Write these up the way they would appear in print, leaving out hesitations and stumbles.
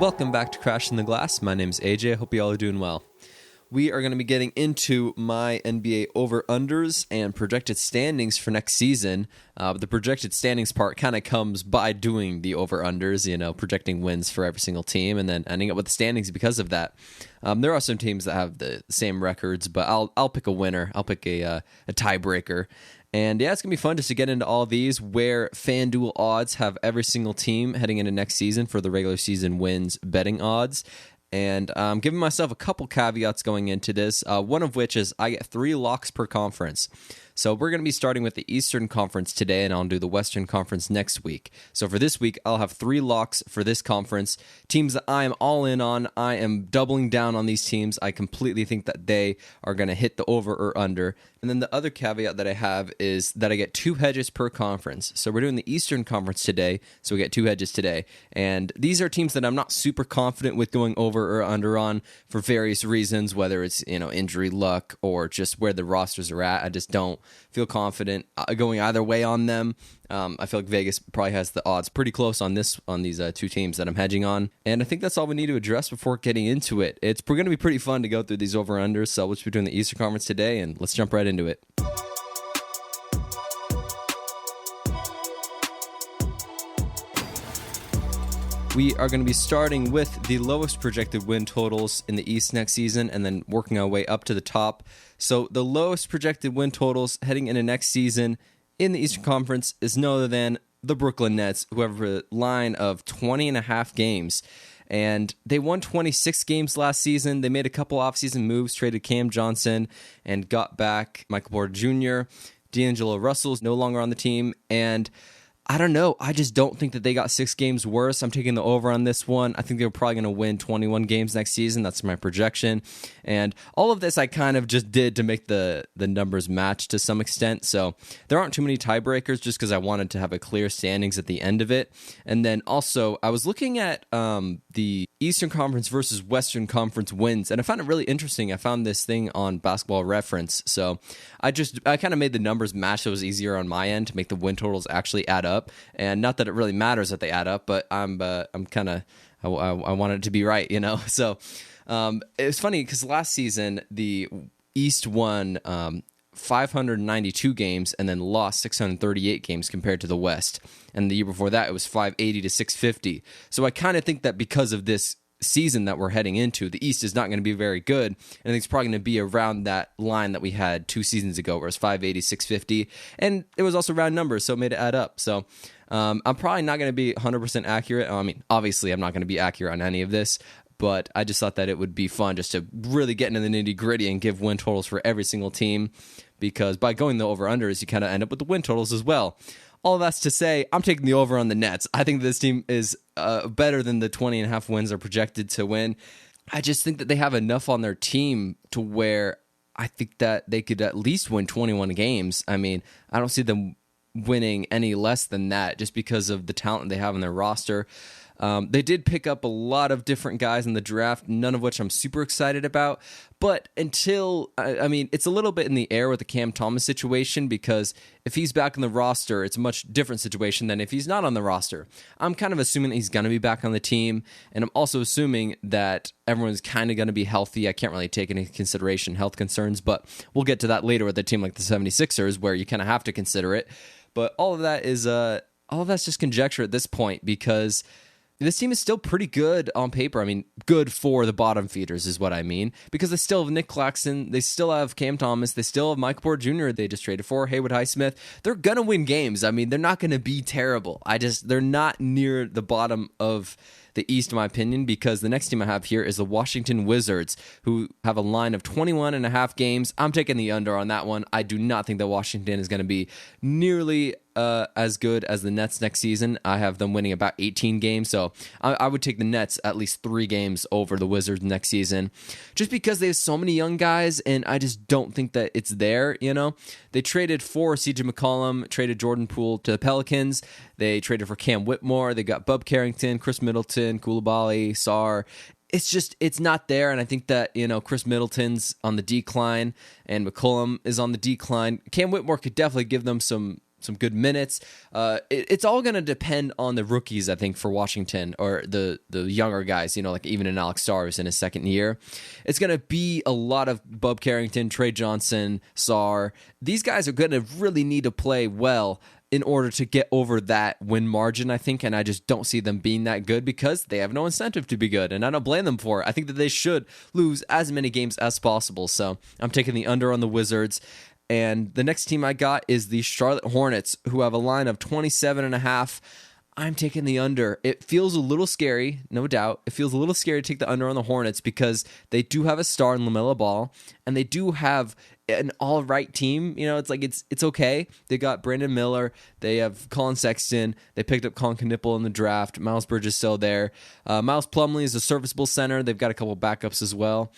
Welcome back to Crashing the Glass. My name is AJ. I hope you all are doing well. We are going to be getting into my NBA over-unders and projected standings for next season. The projected standings part kind of comes by doing the over-unders, projecting wins for every single team and then ending up with the standings because of that. There are some teams that have the same records, but I'll pick a winner. I'll pick a tiebreaker. And yeah, it's going to be fun just to get into all these where Fanduel odds have every single team heading into next season for the regular season wins betting odds. And I'm giving myself a couple caveats going into this, one of which is I get 3 locks per conference. So we're going to be starting with the Eastern Conference today, and I'll do the Western Conference next week. So for this week, I'll have 3 locks for this conference. Teams that I am all in on, I am doubling down on these teams. I completely think that they are going to hit the over or under. And then the other caveat that I have is that I get 2 hedges per conference. So we're doing the Eastern Conference today, so we get 2 hedges today. And these are teams that I'm not super confident with going over or under on for various reasons, whether it's injury luck or just where the rosters are at. I just don't feel confident going either way on them. I feel like Vegas probably has the odds pretty close on these 2 teams that I'm hedging on. And I think that's all we need to address before getting into it. It's going to be pretty fun to go through these over-unders, so let's be doing the Eastern Conference today, and let's jump right into it. We are going to be starting with the lowest projected win totals in the East next season and then working our way up to the top. So the lowest projected win totals heading into next season in the Eastern Conference is no other than the Brooklyn Nets, who have a line of 20.5 games. And they won 26 games last season. They made a couple offseason moves, traded Cam Johnson, and got back Michael Porter Jr. D'Angelo Russell's no longer on the team. And I don't know. I just don't think that they got 6 games worse. I'm taking the over on this one. I think they're probably going to win 21 games next season. That's my projection. And all of this I kind of just did to make the numbers match to some extent. So there aren't too many tiebreakers just because I wanted to have a clear standings at the end of it. And then also I was looking at the Eastern Conference versus Western Conference wins, and I found it really interesting. I found this thing on Basketball Reference. So I kind of made the numbers match so it was easier on my end to make the win totals actually add up. And not that it really matters that they add up, but I want it to be right, So it was funny because last season the East won 592 games and then lost 638 games compared to the West. And the year before that, it was 580 to 650. So I kind of think that because of this season that we're heading into, the East is not going to be very good. And I think it's probably going to be around that line that we had 2 seasons ago, where it was 580, 650. And it was also round numbers, so it made it add up. So I'm probably not going to be 100% accurate. I mean, obviously, I'm not going to be accurate on any of this, but I just thought that it would be fun just to really get into the nitty-gritty and give win totals for every single team, because by going the over-unders, you kind of end up with the win totals as well. All of that's to say, I'm taking the over on the Nets. I think this team is better than the 20.5 wins they're projected to win. I just think that they have enough on their team to where I think that they could at least win 21 games. I mean, I don't see them winning any less than that just because of the talent they have in their roster. They did pick up a lot of different guys in the draft, none of which I'm super excited about. But it's a little bit in the air with the Cam Thomas situation, because if he's back on the roster, it's a much different situation than if he's not on the roster. I'm kind of assuming that he's going to be back on the team, and I'm also assuming that everyone's kind of going to be healthy. I can't really take into consideration health concerns, but we'll get to that later with a team like the 76ers, where you kind of have to consider it. But all of that's just conjecture at this point, because this team is still pretty good on paper. I mean, good for the bottom feeders is what I mean, because they still have Nick Claxton, they still have Cam Thomas, they still have Michael Porter Jr. they just traded for, Haywood Highsmith. They're going to win games. I mean, they're not going to be terrible. They're not near the bottom of the East, in my opinion, because the next team I have here is the Washington Wizards, who have a line of 21.5 games. I'm taking the under on that one. I do not think that Washington is going to be nearly as good as the Nets next season. I have them winning about 18 games, so I would take the Nets at least 3 games over the Wizards next season, just because they have so many young guys, and I just don't think that it's there, They traded for CJ McCollum, traded Jordan Poole to the Pelicans. They traded for Cam Whitmore. They got Bub Carrington, Chris Middleton, Koulibaly, Sarr. It's not there, and I think that, Chris Middleton's on the decline, and McCollum is on the decline. Cam Whitmore could definitely give them some some good minutes. It's all going to depend on the rookies, I think, for Washington, or the younger guys, like even an Alex Sarr in his second year. It's going to be a lot of Bub Carrington, Trey Johnson, Sarr. These guys are going to really need to play well in order to get over that win margin, I think, and I just don't see them being that good because they have no incentive to be good, and I don't blame them for it. I think that they should lose as many games as possible, so I'm taking the under on the Wizards. And the next team I got is the Charlotte Hornets, who have a line of 27.5. I'm taking the under. It feels a little scary, no doubt. It feels a little scary to take the under on the Hornets because they do have a star in LaMelo Ball, and they do have an all-right team. It's okay. They got Brandon Miller. They have Colin Sexton. They picked up Colin Knippel in the draft. Miles Bridges is still there. Miles Plumlee is a serviceable center. They've got a couple backups as well.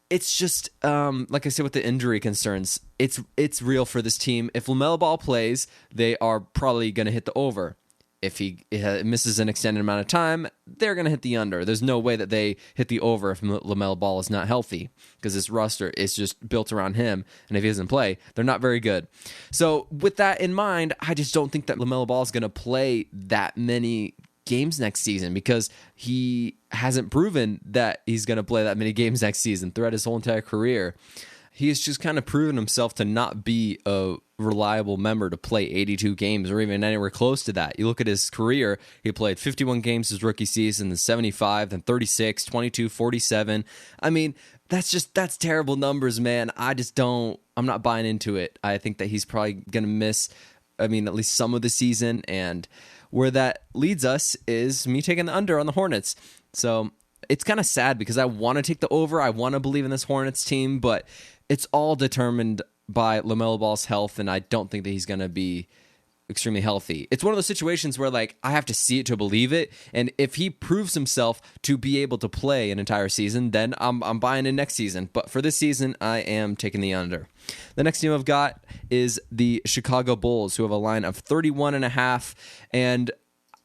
It's just, like I said, with the injury concerns, it's real for this team. If LaMelo Ball plays, they are probably going to hit the over. If he misses an extended amount of time, they're going to hit the under. There's no way that they hit the over if LaMelo Ball is not healthy because this roster is just built around him, and if he doesn't play, they're not very good. So with that in mind, I just don't think that LaMelo Ball is going to play that many games next season because he hasn't proven that he's going to play that many games next season throughout his whole entire career. He's just kind of proven himself to not be a reliable member to play 82 games or even anywhere close to that. You look at his career, he played 51 games his rookie season, then 75, then 36, 22, 47. I mean, that's terrible numbers, man. I'm not buying into it. I think that he's probably going to miss, at least some of the season, and where that leads us is me taking the under on the Hornets. So it's kind of sad because I want to take the over. I want to believe in this Hornets team, but it's all determined by LaMelo Ball's health, and I don't think that he's going to be extremely healthy. It's one of those situations where I have to see it to believe it, and if he proves himself to be able to play an entire season, then I'm buying in next season. But for this season, I am taking the under. The next team I've got is the Chicago Bulls, who have a line of 31.5, and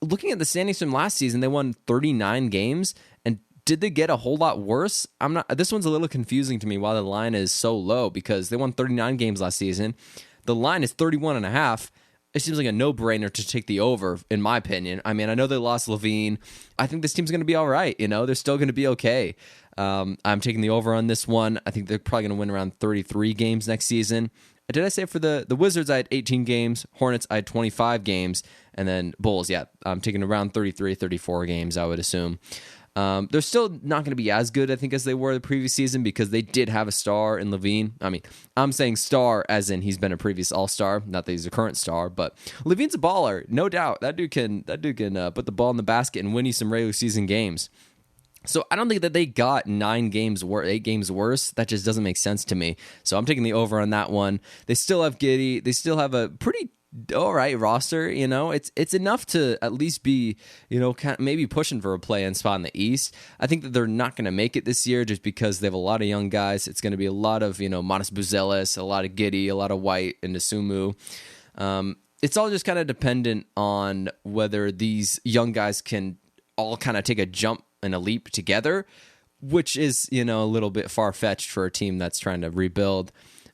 looking at the standings from last season, they won 39 games, and did they get a whole lot worse? This one's a little confusing to me why the line is so low because they won 39 games last season. The line is 31.5. It seems like a no-brainer to take the over, in my opinion. I know they lost Levine. I think this team's going to be all right. They're still going to be okay. I'm taking the over on this one. I think they're probably going to win around 33 games next season. Did I say for the Wizards I had 18 games, Hornets I had 25 games, and then Bulls, I'm taking around 33, 34 games, I would assume. They're still not going to be as good, I think, as they were the previous season because they did have a star in Levine. I'm saying star as in he's been a previous All-Star, not that he's a current star, but Levine's a baller, no doubt. That dude can put the ball in the basket and win you some regular season games. So I don't think that they got 8 games worse. That just doesn't make sense to me. So I'm taking the over on that one. They still have Giddey. They still have a pretty all right roster. It's enough to at least be, kind of maybe pushing for a play-in spot in the East. I think that they're not going to make it this year just because they have a lot of young guys. It's going to be a lot of, Matas Buzelis, a lot of Giddey, a lot of White, and Nasumu. It's all just kind of dependent on whether these young guys can all kind of take a jump and a leap together, which is, a little bit far-fetched for a team that's trying to rebuild.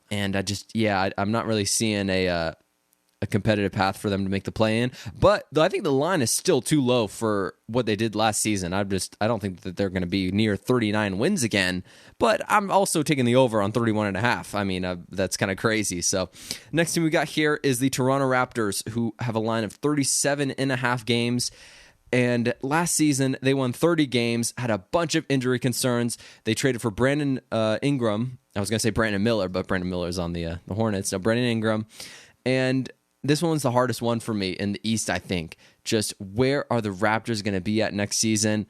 And I'm not really seeing a competitive path for them to make the play-in. But I think the line is still too low for what they did last season. I don't think that they're going to be near 39 wins again. But I'm also taking the over on 31.5. That's kind of crazy. So next team we got here is the Toronto Raptors, who have a line of 37.5 games. And last season, they won 30 games, had a bunch of injury concerns. They traded for Brandon Ingram. I was going to say Brandon Miller, but Brandon Miller is on the Hornets. No, Brandon Ingram. And this one's the hardest one for me in the East, I think. Just where are the Raptors going to be at next season?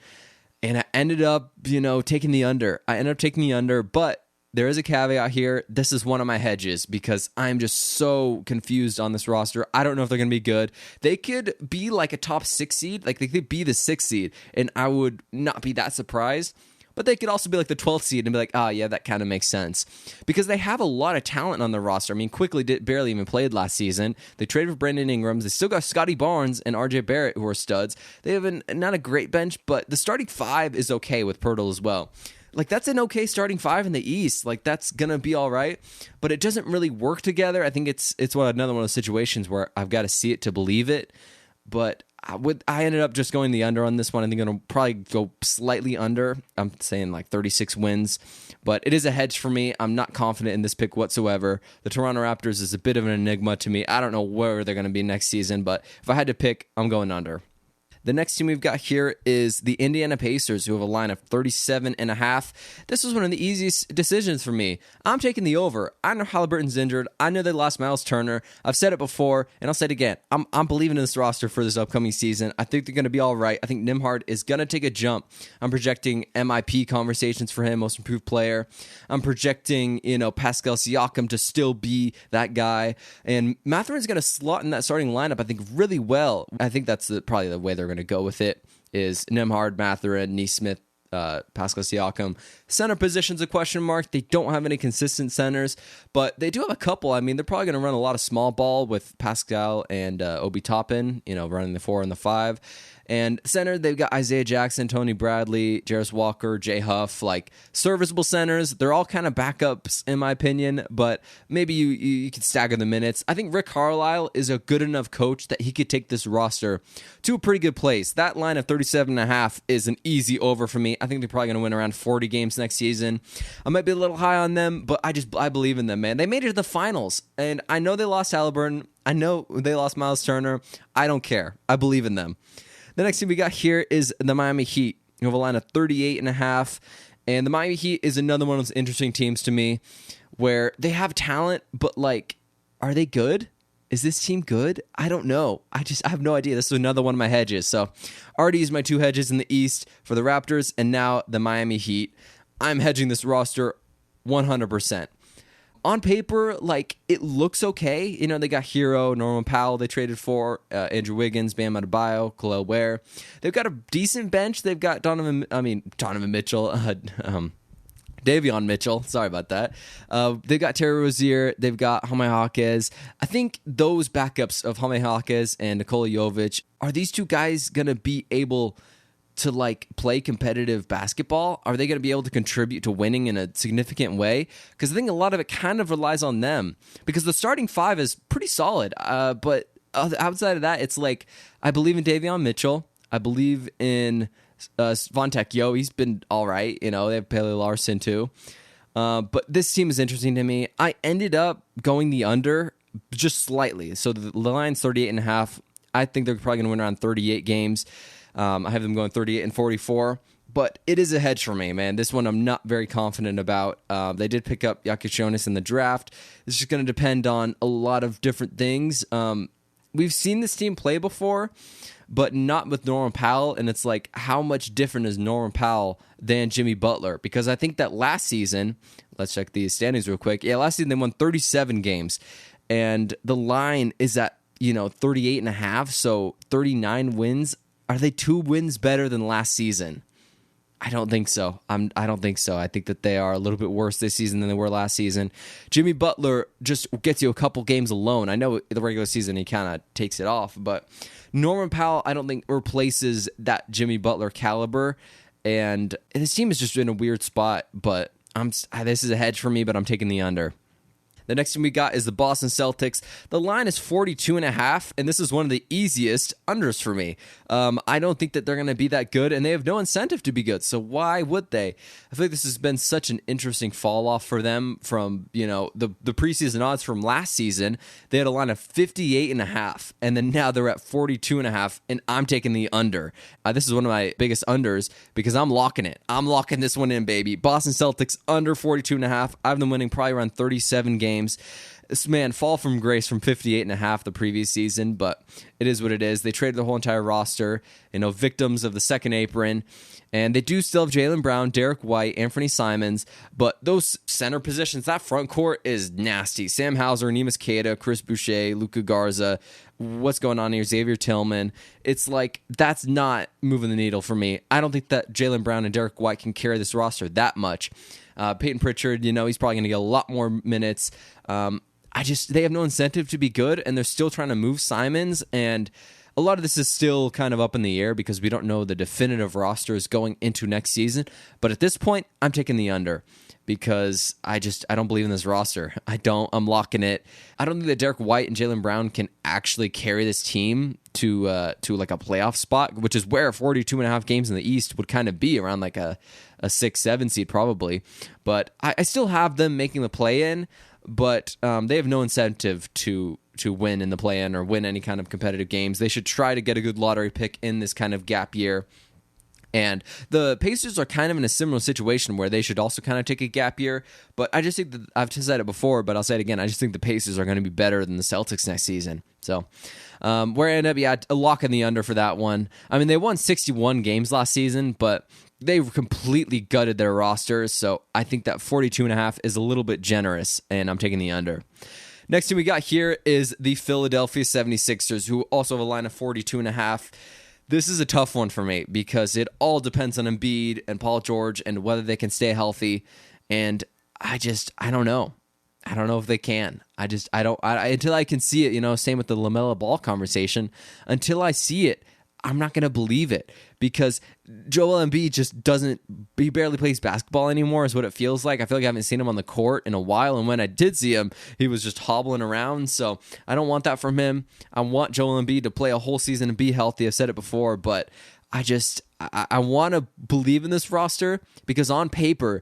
And I ended up, taking the under. But there is a caveat here. This is one of my hedges because I'm just so confused on this roster. I don't know if they're going to be good. They could be like a top 6 seed. They could be the 6th seed, and I would not be that surprised. But they could also be like the 12th seed and be like, yeah, that kind of makes sense. Because they have a lot of talent on the roster. Quickly barely even played last season. They traded for Brandon Ingram. They still got Scotty Barnes and RJ Barrett, who are studs. They have not a great bench, but the starting 5 is okay with Pirtle as well. Like, that's an okay starting five in the East. Like, that's going to be all right. But it doesn't really work together. I think it's another one of those situations where I've got to see it to believe it. But I ended up just going the under on this one. I think it'll probably go slightly under. I'm saying like 36 wins. But it is a hedge for me. I'm not confident in this pick whatsoever. The Toronto Raptors is a bit of an enigma to me. I don't know where they're going to be next season. But if I had to pick, I'm going under. The next team we've got here is the Indiana Pacers, who have a line of 37.5. This was one of the easiest decisions for me. I'm taking the over. I know Halliburton's injured. I know they lost Miles Turner. I've said it before, and I'll say it again. I'm believing in this roster for this upcoming season. I think they're going to be all right. I think Nembhard is going to take a jump. I'm projecting MIP conversations for him, most improved player. I'm projecting, Pascal Siakam to still be that guy. And Mathurin's going to slot in that starting lineup, I think, really well. I think that's probably the way they're going to go with it, is Nembhard, Mathurin, Nesmith, Pascal Siakam. Center position's a question mark. They don't have any consistent centers, but they do have a couple. I mean, they're probably going to run a lot of small ball with Pascal and Obi Toppin, running the 4 and the 5. And center, they've got Isaiah Jackson, Tony Bradley, Jarris Walker, Jay Huff, like serviceable centers. They're all kind of backups, in my opinion, but maybe you could stagger the minutes. I think Rick Carlisle is a good enough coach that he could take this roster to a pretty good place. That line of 37.5 is an easy over for me. I think they're probably going to win around 40 games next season. I might be a little high on them, but I believe in them, man. They made it to the finals, and I know they lost Halliburton. I know they lost Miles Turner. I don't care. I believe in them. The next team we got here is the Miami Heat. You have a line of 38.5, and the Miami Heat is another one of those interesting teams to me where they have talent, but are they good? Is this team good? I don't know. I have no idea. This is another one of my hedges. So I already used my 2 hedges in the East for the Raptors and now the Miami Heat. I'm hedging this roster 100%. On paper, it looks okay. They got Hero, Norman Powell they traded for, Andrew Wiggins, Bam Adebayo, Khalil Ware. They've got a decent bench. They've got Donovan Mitchell, Davion Mitchell. Sorry about that. They've got Terry Rozier. They've got Jaime Jaquez. I think those backups of Jaime Jaquez and Nikola Jovic, are these two guys going to be able to play competitive basketball? Are they going to be able to contribute to winning in a significant way? Because I think a lot of it kind of relies on them, because the starting 5 is pretty solid. But outside of that, it's I believe in Davion Mitchell. I believe in Svontek Yo. He's been all right. They have Pele Larson too. But this team is interesting to me. I ended up going the under just slightly. So the line's 38.5. I think they're probably going to win around 38 games. I have them going 38 and 44, but it is a hedge for me, man. This one I'm not very confident about. They did pick up Jonas in the draft. It's just going to depend on a lot of different things. We've seen this team play before, but not with Norman Powell, and it's how much different is Norman Powell than Jimmy Butler? Because I think that last season, let's check the standings real quick. Yeah, last season they won 37 games, and the line is at 38.5, so 39 wins. Are they 2 wins better than last season? I don't think so. I don't think so. I think that they are a little bit worse this season than they were last season. Jimmy Butler just gets you a couple games alone. I know the regular season he kind of takes it off, but Norman Powell I don't think replaces that Jimmy Butler caliber, and this team is just in a weird spot, but this is a hedge for me, but I'm taking the under. The next team we got is the Boston Celtics. The line is 42.5, and this is one of the easiest unders for me. I don't think that they're going to be that good, and they have no incentive to be good, so why would they? I feel like this has been such an interesting fall-off for them from, the preseason odds from last season. They had a line of 58.5, and then now they're at 42.5, and I'm taking the under. This is one of my biggest unders because I'm locking it. I'm locking this one in, baby. Boston Celtics under 42.5. I have them winning probably around 37 games. This man fall from grace from 58.5 the previous season, but it is what it is. They traded the whole entire roster, victims of the second apron, and they do still have Jaylen Brown, Derek White, Anthony Simons, but those center positions, that front court is nasty. Sam Hauser, Neemias Queta, Chris Boucher, Luka Garza. What's going on here? Xavier Tillman. It's that's not moving the needle for me. I don't think that Jaylen Brown and Derek White can carry this roster that much. Peyton Pritchard, he's probably going to get a lot more minutes. They have no incentive to be good, and they're still trying to move Simons, and a lot of this is still kind of up in the air because we don't know the definitive rosters going into next season. But at this point, I'm taking the under because I don't believe in this roster. I'm locking it. I don't think that Derek White and Jaylen Brown can actually carry this team to like a playoff spot, which is where 42.5 games in the East would kind of be, around like a 6-7 seed probably. But I still have them making the play-in, but they have no incentive to win in the play-in or win any kind of competitive games. They should try to get a good lottery pick in this kind of gap year. And the Pacers are kind of in a similar situation where they should also kind of take a gap year. But I just think that, I've said it before, but I'll say it again, I just think the Pacers are going to be better than the Celtics next season. So where I end up, a lock in the under for that one. I mean, they won 61 games last season, but they completely gutted their rosters. So I think that 42.5 is a little bit generous, and I'm taking the under. Next thing we got here is the Philadelphia 76ers, who also have a line of 42.5. This is a tough one for me because it all depends on Embiid and Paul George and whether they can stay healthy. And I don't know. I don't know if they can. Until I can see it, same with the LaMelo Ball conversation. Until I see it, I'm not going to believe it because Joel Embiid he barely plays basketball anymore is what it feels like. I feel like I haven't seen him on the court in a while, and when I did see him, he was just hobbling around, so I don't want that from him. I want Joel Embiid to play a whole season and be healthy. I've said it before, but I want to believe in this roster because on paper,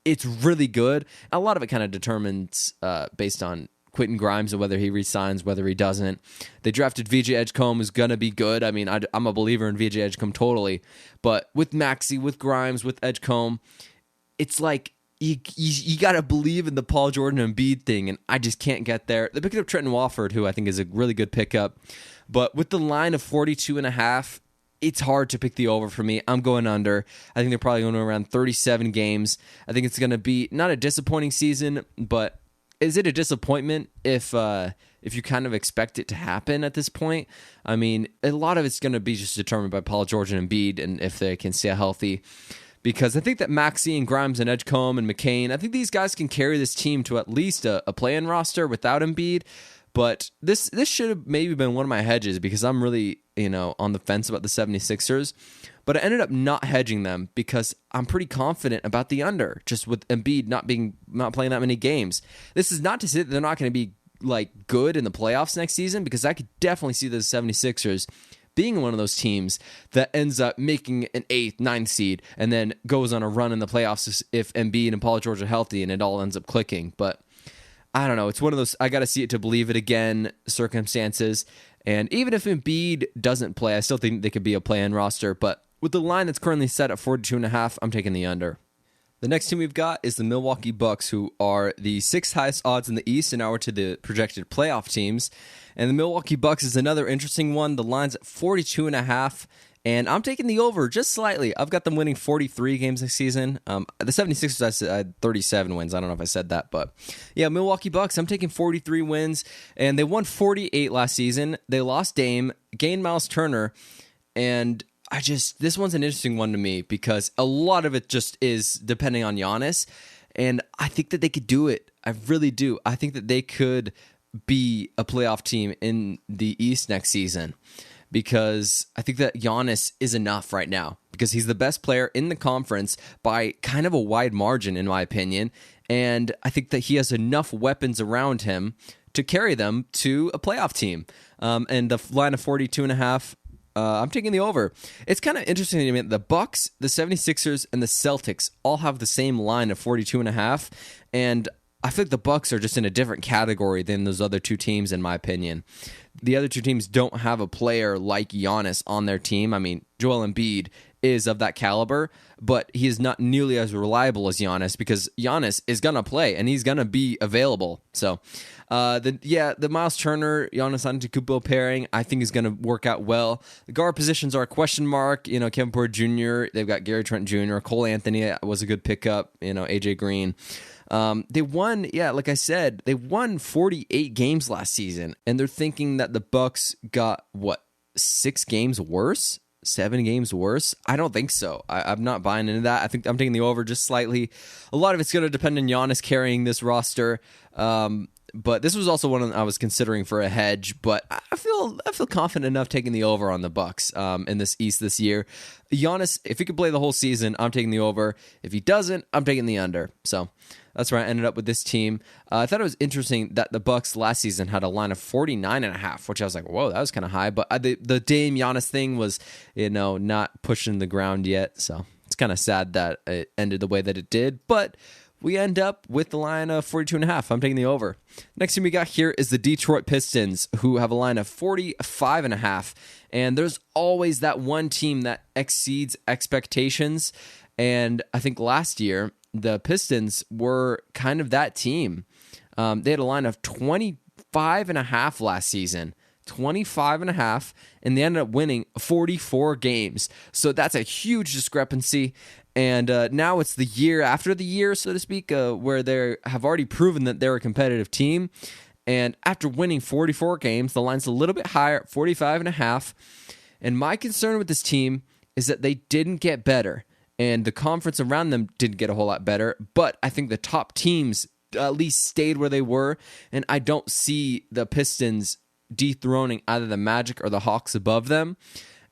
it's really good. A lot of it kind of determines based on Quentin Grimes and whether he resigns, whether he doesn't. They drafted VJ Edgecombe, who's going to be good. I mean, I'm a believer in VJ Edgecombe totally. But with Maxey, with Grimes, with Edgecombe, it's like you got to believe in the Paul Jordan and Embiid thing, and I just can't get there. They picked up Trenton Wofford, who I think is a really good pickup. But with the line of 42.5, it's hard to pick the over for me. I'm going under. I think they're probably going to around 37 games. I think it's going to be not a disappointing season, but is it a disappointment if you kind of expect it to happen at this point? I mean, a lot of it's going to be just determined by Paul George and Embiid and if they can stay healthy. Because I think that Maxey and Grimes and Edgecombe and McCain, I think these guys can carry this team to at least a play-in roster without Embiid. But this should have maybe been one of my hedges because I'm really on the fence about the 76ers. But I ended up not hedging them because I'm pretty confident about the under, just with Embiid not playing that many games. This is not to say that they're not going to be like good in the playoffs next season, because I could definitely see the 76ers being one of those teams that ends up making an 8th, 9th seed and then goes on a run in the playoffs if Embiid and Paul George are healthy and it all ends up clicking. But I don't know. It's one of those I got to see it to believe it again circumstances. And even if Embiid doesn't play, I still think they could be a play-in roster. But with the line that's currently set at 42.5, I'm taking the under. The next team we've got is the Milwaukee Bucks, who are the 6th highest odds in the East and now are to the projected playoff teams. And the Milwaukee Bucks is another interesting one. The line's at 42.5, and I'm taking the over just slightly. I've got them winning 43 games this season. The 76ers had 37 wins. I don't know if I said that, but yeah, Milwaukee Bucks, I'm taking 43 wins, and they won 48 last season. They lost Dame, gained Miles Turner, and this one's an interesting one to me because a lot of it just is depending on Giannis, and I think that they could do it. I really do. I think that they could be a playoff team in the East next season because I think that Giannis is enough right now because he's the best player in the conference by kind of a wide margin, in my opinion, and I think that he has enough weapons around him to carry them to a playoff team. And the line of 42.5, I'm taking the over. It's kind of interesting to me. The Bucks, the 76ers, and the Celtics all have the same line of 42.5, and I feel like the Bucks are just in a different category than those other two teams, in my opinion. The other two teams don't have a player like Giannis on their team. I mean, Joel Embiid is of that caliber, but he is not nearly as reliable as Giannis because Giannis is going to play and he's going to be available. So, the Miles Turner, Giannis Antetokounmpo pairing, I think is going to work out well. The guard positions are a question mark. Kevin Porter Jr., they've got Gary Trent Jr., Cole Anthony was a good pickup, AJ Green. They won, like I said, they won 48 games last season, and they're thinking that the Bucks got, 6 games worse? 7 games worse? I don't think so. I'm not buying into that. I think I'm taking the over just slightly. A lot of it's going to depend on Giannis carrying this roster. But this was also one I was considering for a hedge. But I feel confident enough taking the over on the Bucks in this East this year. Giannis, if he could play the whole season, I'm taking the over. If he doesn't, I'm taking the under. So that's where I ended up with this team. I thought it was interesting that the Bucks last season had a line of 49.5, which I was like, whoa, that was kind of high. But the Dame Giannis thing was, not pushing the ground yet. So it's kind of sad that it ended the way that it did. But we end up with the line of 42.5. I'm taking the over. Next team we got here is the Detroit Pistons, who have a line of 45.5. And there's always that one team that exceeds expectations. And I think last year, the Pistons were kind of that team. They had a line of 25.5 last season. 25.5, and they ended up winning 44 games. So that's a huge discrepancy. And now it's the year after the year, so to speak, where they have already proven that they're a competitive team. And after winning 44 games, the line's a little bit higher at 45.5. And my concern with this team is that they didn't get better. And the conference around them didn't get a whole lot better. But I think the top teams at least stayed where they were. And I don't see the Pistons dethroning either the Magic or the Hawks above them.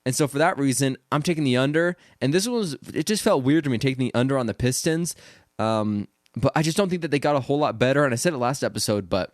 And so for that reason, I'm taking the under. And it just felt weird to me taking the under on the Pistons. But I just don't think that they got a whole lot better. And I said it last episode, but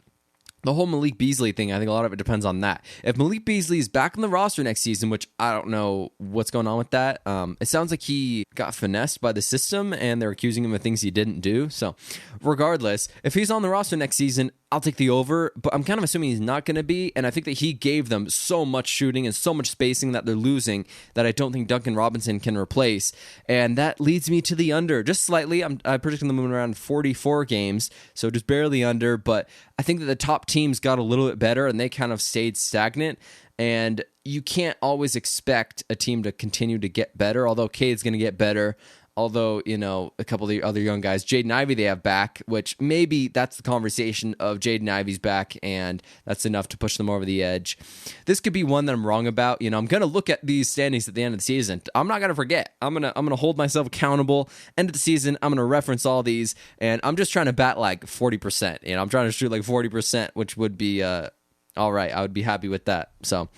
the whole Malik Beasley thing, I think a lot of it depends on that. If Malik Beasley is back on the roster next season, which I don't know what's going on with that, it sounds like he got finessed by the system and they're accusing him of things he didn't do. So regardless, if he's on the roster next season, I'll take the over, but I'm kind of assuming he's not going to be, and I think that he gave them so much shooting and so much spacing that they're losing that I don't think Duncan Robinson can replace, and that leads me to the under, just slightly. I'm predicting them around 44 games, so just barely under, but I think that the top teams got a little bit better, and they kind of stayed stagnant, and you can't always expect a team to continue to get better, although Cade's going to get better. Although, a couple of the other young guys, Jaden Ivey, they have back, which maybe that's the conversation of Jaden Ivey's back, and that's enough to push them over the edge. This could be one that I'm wrong about. I'm going to look at these standings at the end of the season. I'm not going to forget. I'm going to hold myself accountable. End of the season, I'm going to reference all these, and I'm just trying to bat like 40%. I'm trying to shoot like 40%, which would be all right. I would be happy with that. So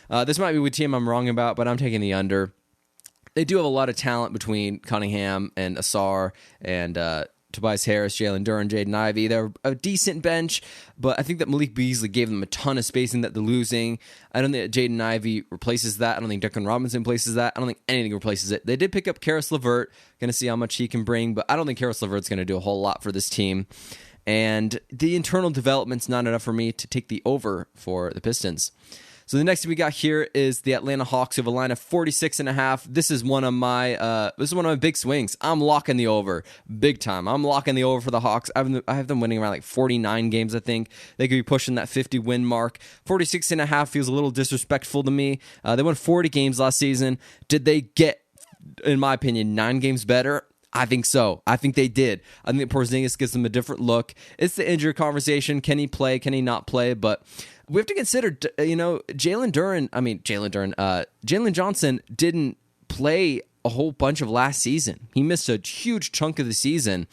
this might be a team I'm wrong about, but I'm taking the under. They do have a lot of talent between Cunningham and Asar and Tobias Harris, Jalen Duren, Jaden Ivey. They're a decent bench, but I think that Malik Beasley gave them a ton of spacing that they're losing. I don't think that Jaden Ivey replaces that. I don't think Duncan Robinson replaces that. I don't think anything replaces it. They did pick up Karis LeVert. Going to see how much he can bring, but I don't think Karis LeVert's going to do a whole lot for this team. And the internal development's not enough for me to take the over for the Pistons. So the next thing we got here is the Atlanta Hawks, who have a line of 46.5. This is one of my big swings. I'm locking the over big time. I'm locking the over for the Hawks. I have them winning around like 49 games, I think. They could be pushing that 50 win mark. 46.5 feels a little disrespectful to me. They won 40 games last season. Did they get, in my opinion, 9 games better? I think so. I think they did. I think Porzingis gives them a different look. It's the injury conversation. Can he play? Can he not play? But we have to consider, Jalen Johnson didn't play a whole bunch of last season. He missed a huge chunk of the season.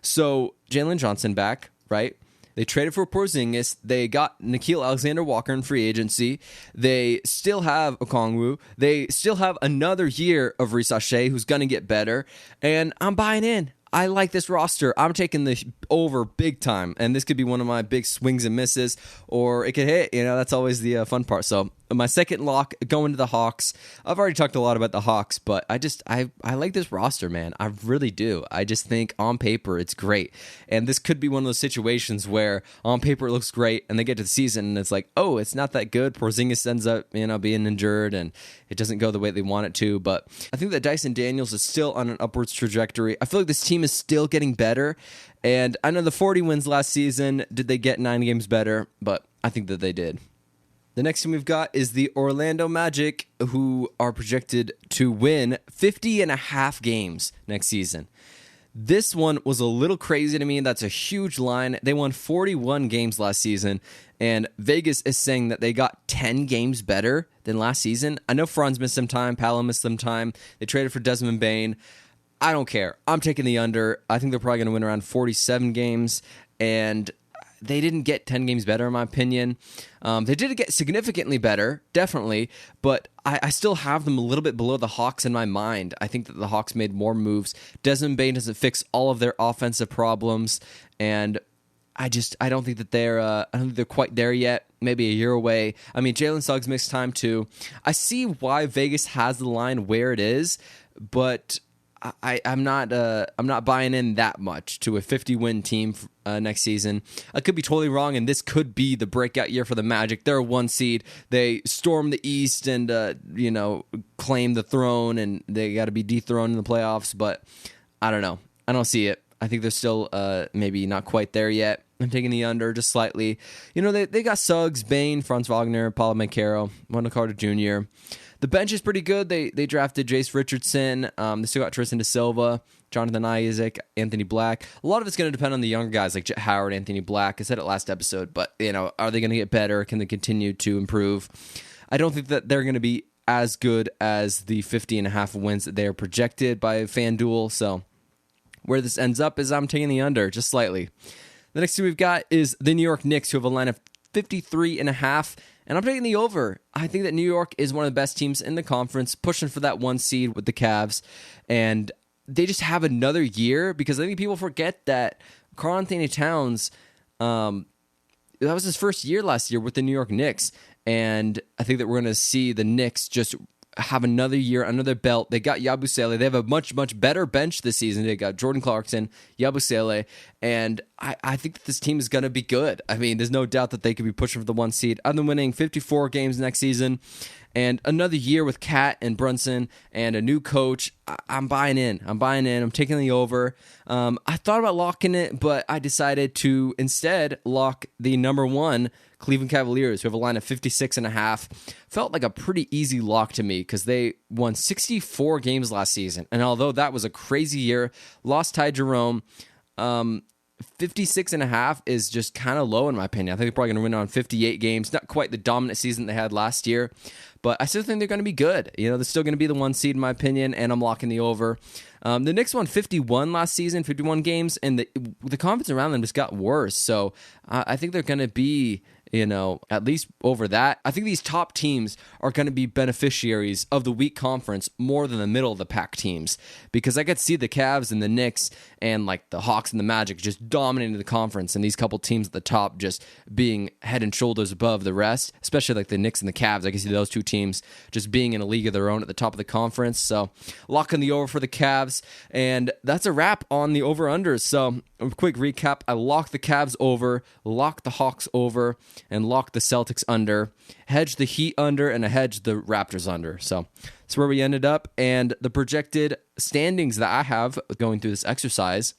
So Jalen Johnson back, right? They traded for Porzingis. They got Nickeil Alexander-Walker in free agency. They still have Okongwu. They still have another year of Reece Shea, who's going to get better. And I'm buying in. I like this roster. I'm taking the over big time. And this could be one of my big swings and misses. Or it could hit. That's always the fun part. So my second lock, going to the Hawks. I've already talked a lot about the Hawks, but I like this roster, man. I really do. I just think on paper it's great. And this could be one of those situations where on paper it looks great and they get to the season and it's like, oh, it's not that good. Porzingis ends up, being injured and it doesn't go the way they want it to. But I think that Dyson Daniels is still on an upwards trajectory. I feel like this team is still getting better. And I know the 40 wins last season, did they get 9 games better? But I think that they did. The next team we've got is the Orlando Magic, who are projected to win 50.5 games next season. This one was a little crazy to me. That's a huge line. They won 41 games last season, and Vegas is saying that they got 10 games better than last season. I know Franz missed some time. Paolo missed some time. They traded for Desmond Bane. I don't care. I'm taking the under. I think they're probably going to win around 47 games, and they didn't get 10 games better, in my opinion. They did get significantly better, definitely, but I still have them a little bit below the Hawks in my mind. I think that the Hawks made more moves. Desmond Bane doesn't fix all of their offensive problems, and I don't think that they're quite there yet. Maybe a year away. I mean, Jalen Suggs missed time too. I see why Vegas has the line where it is, but I'm not buying in that much to a 50-win team next season. I could be totally wrong, and this could be the breakout year for the Magic. They're a 1 seed. They storm the East and claim the throne, and they got to be dethroned in the playoffs. But I don't know. I don't see it. I think they're still maybe not quite there yet. I'm taking the under just slightly. They got Suggs, Bane, Franz Wagner, Paulo Banchero, Wendell Carter Jr. The bench is pretty good. They drafted Jace Richardson. They still got Tristan Da Silva, Jonathan Isaac, Anthony Black. A lot of it's going to depend on the younger guys like Jet Howard, Anthony Black. I said it last episode, but are they going to get better? Can they continue to improve? I don't think that they're going to be as good as the 50.5 wins that they are projected by FanDuel. So where this ends up is I'm taking the under just slightly. The next team we've got is the New York Knicks, who have a line of 53.5. And I'm taking the over. I think that New York is one of the best teams in the conference, pushing for that 1 seed with the Cavs. And they just have another year, because I think people forget that Karl-Anthony Towns, that was his first year last year with the New York Knicks. And I think that we're going to see the Knicks just have another year under their belt. They got Yabusele. They have a much, much better bench this season. They got Jordan Clarkson, Yabusele, and I think that this team is going to be good. I mean, there's no doubt that they could be pushing for the 1 seed. I've been winning 54 games next season, and another year with Cat and Brunson and a new coach. I'm buying in. I'm taking the over. I thought about locking it, but I decided to instead lock the number 1 Cleveland Cavaliers, who have a line of 56.5. Felt like a pretty easy lock to me because they won 64 games last season. And although that was a crazy year, lost Ty Jerome, 56.5 is just kind of low in my opinion. I think they're probably going to win on 58 games. Not quite the dominant season they had last year, but I still think they're going to be good. They're still going to be the 1 seed in my opinion, and I'm locking the over. The Knicks won 51 last season, 51 games, and the confidence around them just got worse. So I think they're going to be at least over that. I think these top teams are going to be beneficiaries of the weak conference more than the middle of the pack teams, because I could see the Cavs and the Knicks and like the Hawks and the Magic just dominating the conference, and these couple teams at the top just being head and shoulders above the rest, especially like the Knicks and the Cavs. I can see those 2 teams just being in a league of their own at the top of the conference. So locking the over for the Cavs, and that's a wrap on the over-unders. So a quick recap: I locked the Cavs over, locked the Hawks over, and lock the Celtics under, hedge the Heat under, and I hedge the Raptors under. So that's where we ended up. And the projected standings that I have going through this exercise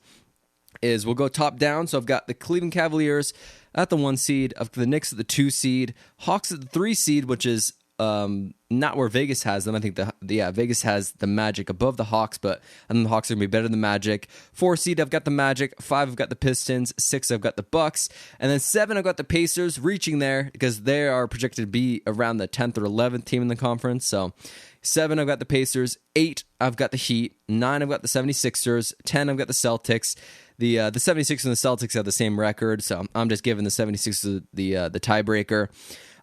is we'll go top down. So I've got the Cleveland Cavaliers at the 1 seed, I've got the Knicks at the 2 seed, Hawks at the 3 seed, which is not where Vegas has them. I think Vegas has the Magic above the Hawks, but I think the Hawks are going to be better than the Magic. 4 seed, I've got the Magic. 5, I've got the Pistons. 6, I've got the Bucks. And then 7, I've got the Pacers reaching there because they are projected to be around the 10th or 11th team in the conference. So 7, I've got the Pacers. 8, I've got the Heat. 9, I've got the 76ers. 10, I've got the Celtics. The 76ers and the Celtics have the same record, so I'm just giving the 76ers the tiebreaker.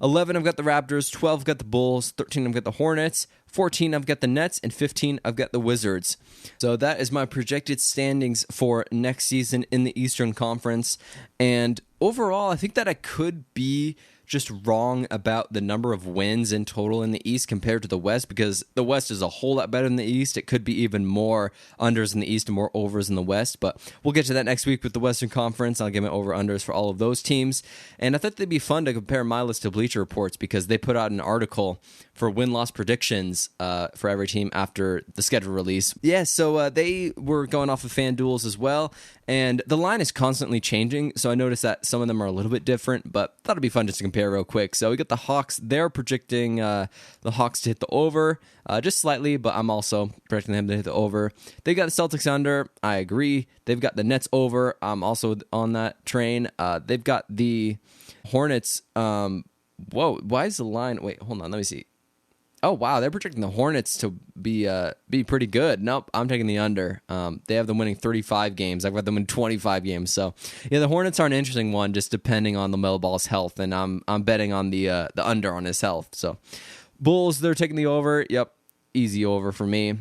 11, I've got the Raptors. 12, I've got the Bulls. 13, I've got the Hornets. 14, I've got the Nets. And 15, I've got the Wizards. So that is my projected standings for next season in the Eastern Conference. And overall, I think that I could be just wrong about the number of wins in total in the East compared to the West, because the West is a whole lot better than the East. It could be even more unders in the East and more overs in the West, but we'll get to that next week with the Western Conference. I'll give my over-unders for all of those teams, and I thought they'd be fun to compare my list to Bleacher Report's because they put out an article for win-loss predictions for every team after the schedule release. Yeah, so they were going off of FanDuel's as well, and the line is constantly changing, so I noticed that some of them are a little bit different, but thought it'd be fun just to compare real quick. So we got the Hawks. They're projecting the Hawks to hit the over just slightly, but I'm also projecting them to hit the over. They got the Celtics under. I agree. They've got the Nets over. I'm also on that train. They've got the Hornets. Whoa, why is the line? Wait, hold on. Let me see. Oh, wow. They're projecting the Hornets to be pretty good. Nope, I'm taking the under. They have them winning 35 games. I've got them in 25 games. So, yeah, the Hornets are an interesting one, just depending on LaMelo Ball's health, and I'm betting on the under on his health. So, Bulls, they're taking the over. Yep, easy over for me.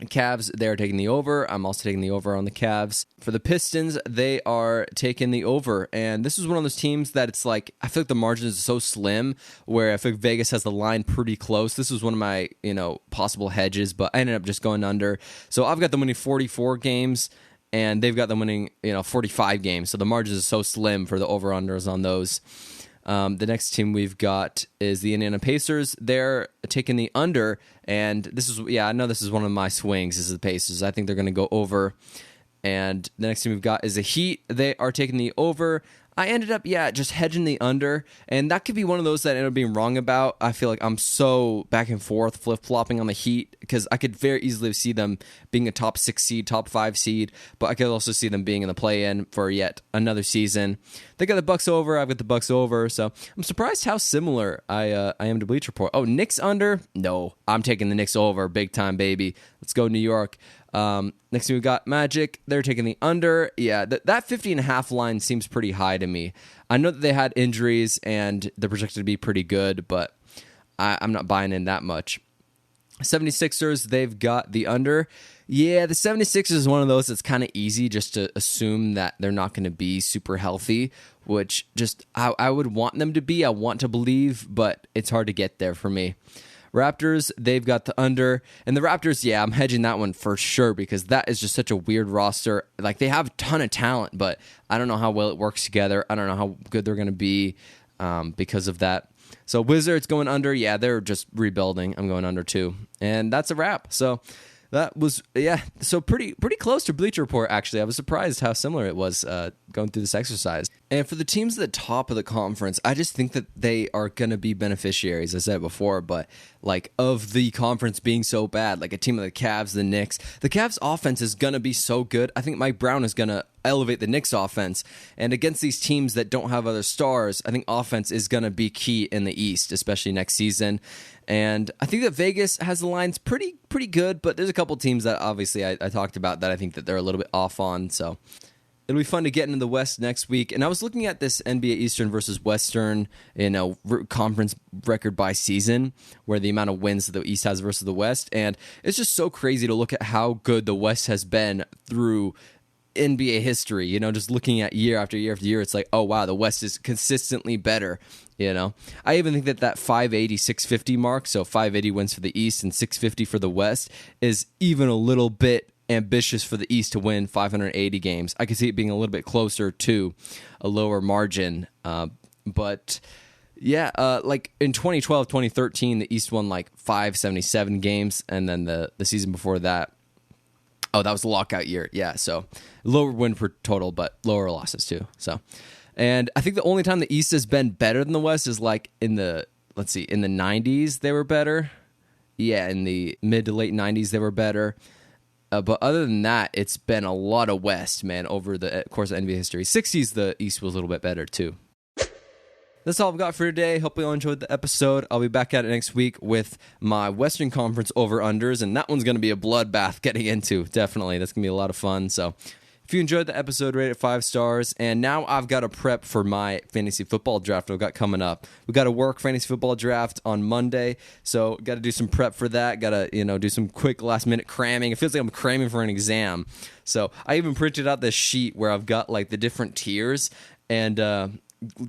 Cavs, they're taking the over. I'm also taking the over on the Cavs. For the Pistons, they are taking the over. And this is one of those teams that it's like, I feel like the margins are so slim, where I think Vegas has the line pretty close. This was one of my, possible hedges, but I ended up just going under. So I've got them winning 44 games, and they've got them winning, 45 games. So the margins are so slim for the over-unders on those. The next team we've got is the Indiana Pacers. They're taking the under, and I know this is one of my swings, is the Pacers. I think they're going to go over. And the next team we've got is the Heat. They are taking the over. I ended up, just hedging the under, and that could be one of those that I ended up being wrong about. I feel like I'm so back and forth, flip-flopping on the Heat, because I could very easily see them being a top 6 seed, top 5 seed, but I could also see them being in the play-in for yet another season. They got the Bucks over, I've got the Bucks over, so I'm surprised how similar I am to Bleacher Report. Oh, Knicks under? No, I'm taking the Knicks over, big time, baby. Let's go New York. Next thing we got Magic. They're taking the under. Yeah, that 50.5 line seems pretty high to me. I know that they had injuries and they're projected to be pretty good, but I'm not buying in that much. 76ers, they've got the under. Yeah, the 76ers is one of those that's kind of easy just to assume that they're not going to be super healthy, which just I would want them to be. I want to believe, but it's hard to get there for me. Raptors, they've got the under. And the Raptors, I'm hedging that one for sure, because that is just such a weird roster. Like, they have a ton of talent, but I don't know how well it works together. I don't know how good they're going to be because of that. So Wizards going under. Yeah, they're just rebuilding. I'm going under too. And that's a wrap. So that was, so pretty close to Bleacher Report, actually. I was surprised how similar it was going through this exercise. And for the teams at the top of the conference, I just think that they are going to be beneficiaries, as I said before, but of the conference being so bad, like a team of the Cavs, the Knicks. The Cavs offense is going to be so good. I think Mike Brown is going to elevate the Knicks offense. And against these teams that don't have other stars, I think offense is going to be key in the East, especially next season. And I think that Vegas has the lines pretty good, but there's a couple teams that obviously I talked about that I think that they're a little bit off on. So it'll be fun to get into the West next week. And I was looking at this NBA Eastern versus Western, conference record by season, where the amount of wins that the East has versus the West. And it's just so crazy to look at how good the West has been through NBA history, just looking at year after year after year. It's like, oh wow, the West is consistently better. I even think that 580, 650 mark, so 580 wins for the East and 650 for the West, is even a little bit ambitious for the East to win 580 games. I could see it being a little bit closer to a lower margin. But like in 2012, 2013, the East won 577 games, and then the season before that, that was the lockout year. Yeah, so lower win per total, but lower losses too. So, and I think the only time the East has been better than the West is in the 90s they were better. Yeah, in the mid to late 90s they were better. But other than that, it's been a lot of West, man, over the course of NBA history. 60s, the East was a little bit better too. That's all I've got for today. Hope you all enjoyed the episode. I'll be back at it next week with my Western Conference over-unders, and that one's going to be a bloodbath getting into. Definitely. That's going to be a lot of fun. So if you enjoyed the episode, rate it 5 stars. And now I've got to prep for my fantasy football draft I've got coming up. We've got a work fantasy football draft on Monday, so got to do some prep for that. Got to, do some quick last-minute cramming. It feels like I'm cramming for an exam. So I even printed out this sheet where I've got, the different tiers. And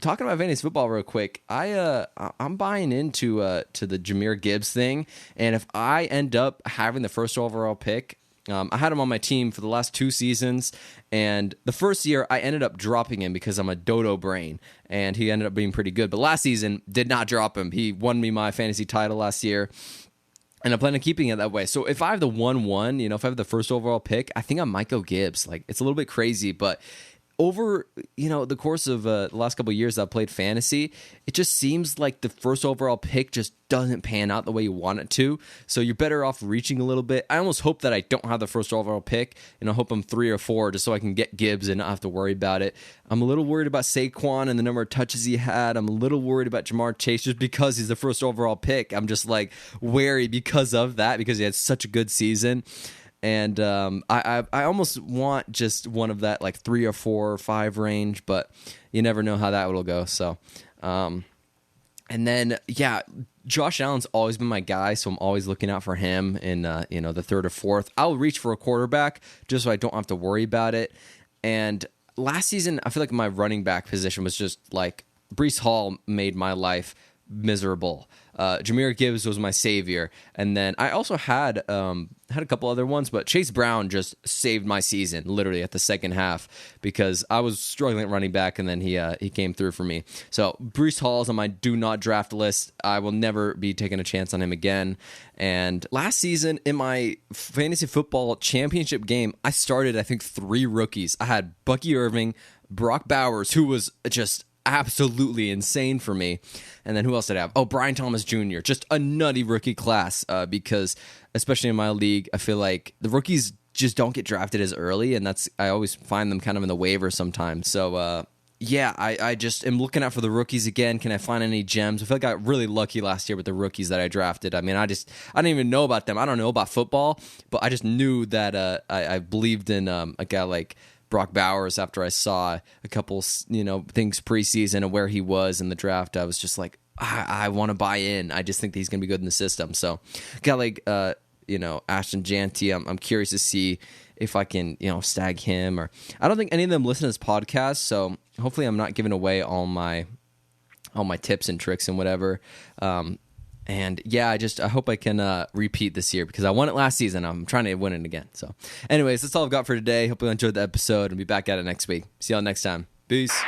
talking about fantasy football real quick, I'm buying into to the Jahmyr Gibbs thing. And if I end up having the first overall pick, I had him on my team for the last 2 seasons, and the first year I ended up dropping him because I'm a dodo brain, and he ended up being pretty good. But last season, did not drop him. He won me my fantasy title last year, and I plan on keeping it that way. So if I have the 1-1, if I have the first overall pick, I think I might go Gibbs. It's a little bit crazy, but over, the course of the last couple of years that I've played fantasy, it just seems like the first overall pick just doesn't pan out the way you want it to. So you're better off reaching a little bit. I almost hope that I don't have the first overall pick, and I hope I'm 3 or 4 just so I can get Gibbs and not have to worry about it. I'm a little worried about Saquon and the number of touches he had. I'm a little worried about Jamar Chase just because he's the first overall pick. I'm just like wary because of that, because he had such a good season. And I almost want just one of that like 3 or 4 or 5 range, but you never know how that will go. So, and then Josh Allen's always been my guy, so I'm always looking out for him in the 3rd or 4th. I'll reach for a quarterback just so I don't have to worry about it. And last season, I feel like my running back position was just like Breece Hall made my life miserable. Jahmyr Gibbs was my savior, and then I also had a couple other ones, but Chase Brown just saved my season literally at the second half because I was struggling at running back, and then he came through for me. So Breece Hall is on my do not draft list. I will never be taking a chance on him again. And last season in my fantasy football championship game, I started I think 3 rookies. I had Bucky Irving, Brock Bowers, who was just absolutely insane for me. And then who else did I have? Oh, Brian Thomas Jr. Just a nutty rookie class because especially in my league, I feel like the rookies just don't get drafted as early, and I always find them kind of in the waiver sometimes. So I just am looking out for the rookies again. Can I find any gems? I feel like I got really lucky last year with the rookies that I drafted. I mean, I didn't even know about them. I don't know about football, but I just knew that I believed in a guy like Brock Bowers after I saw a couple, things preseason and where he was in the draft. I was just like, I want to buy in. I just think that he's going to be good in the system. So, got like, Ashton Janty. I'm curious to see if I can, stag him. Or I don't think any of them listen to this podcast, so hopefully I'm not giving away all my tips and tricks and whatever. And I hope I can repeat this year because I won it last season. I'm trying to win it again. So anyways, that's all I've got for today. Hope you enjoyed the episode and be back at it next week. See y'all next time. Peace.